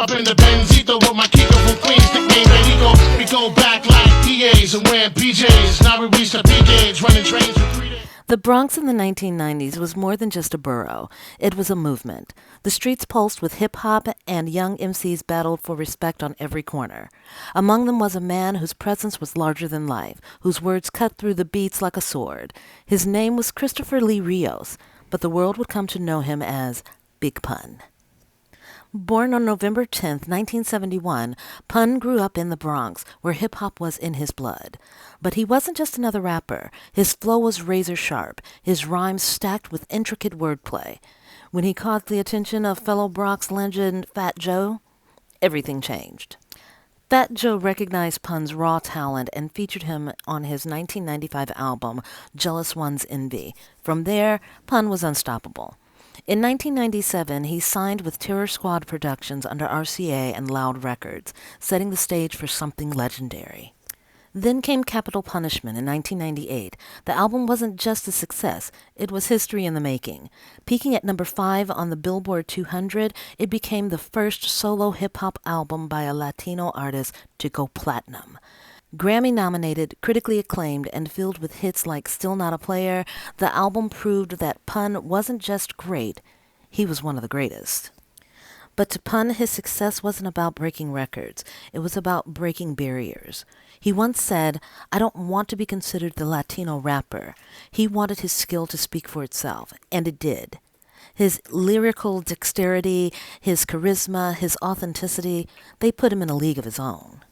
Up in the Benzito with my Kiko from Queens, nickname Benito. We go back like PAs and wearing PJs. Now we reach the P gauge, running trains for 3 days. The Bronx in the 1990s was more than just a borough. It was a movement. The streets pulsed with hip-hop, and young MCs battled for respect on every corner. Among them was a man whose presence was larger than life, whose words cut through the beats like a sword. His name was Christopher Lee Rios, but the world would come to know him as Big Pun. Born on November 10, 1971, Pun grew up in the Bronx, where hip-hop was in his blood. But he wasn't just another rapper. His flow was razor-sharp, his rhymes stacked with intricate wordplay. When he caught the attention of fellow Bronx legend Fat Joe, everything changed. Fat Joe recognized Pun's raw talent and featured him on his 1995 album, Jealous One's Envy. From there, Pun was unstoppable. In 1997, he signed with Terror Squad Productions under RCA and Loud Records, setting the stage for something legendary. Then came Capital Punishment in 1998. The album wasn't just a success, it was history in the making. Peaking at number 5 on the Billboard 200, it became the first solo hip-hop album by a Latino artist to go platinum. Grammy-nominated, critically acclaimed, and filled with hits like Still Not a Player, the album proved that Pun wasn't just great, he was one of the greatest. But to Pun, his success wasn't about breaking records. It was about breaking barriers. He once said, "I don't want to be considered the Latino rapper." He wanted his skill to speak for itself, and it did. His lyrical dexterity, his charisma, his authenticity, they put him in a league of his own.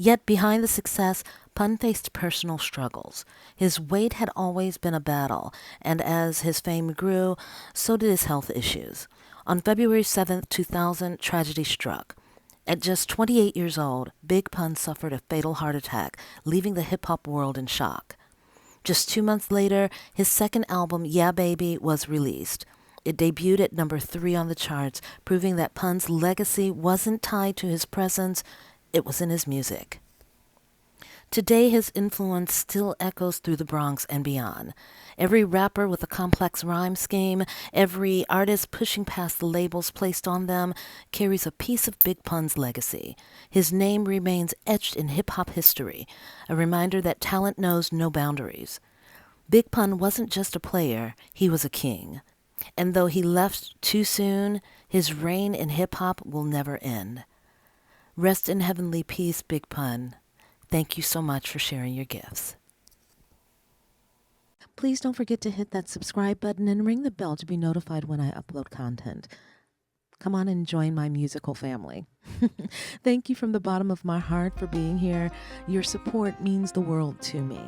Yet behind the success, Pun faced personal struggles. His weight had always been a battle, and as his fame grew, so did his health issues. On February 7, 2000, tragedy struck. At just 28 years old, Big Pun suffered a fatal heart attack, leaving the hip-hop world in shock. Just 2 months later, his second album, Yeah Baby, was released. It debuted at number 3 on the charts, proving that Pun's legacy wasn't tied to his presence, it was in his music. Today, his influence still echoes through the Bronx and beyond. Every rapper with a complex rhyme scheme, every artist pushing past the labels placed on them, carries a piece of Big Pun's legacy. His name remains etched in hip-hop history, a reminder that talent knows no boundaries. Big Pun wasn't just a player, he was a king. And though he left too soon, his reign in hip-hop will never end. Rest in heavenly peace, Big Pun. Thank you so much for sharing your gifts. Please don't forget to hit that subscribe button and ring the bell to be notified when I upload content. Come on and join my musical family. Thank you from the bottom of my heart for being here. Your support means the world to me.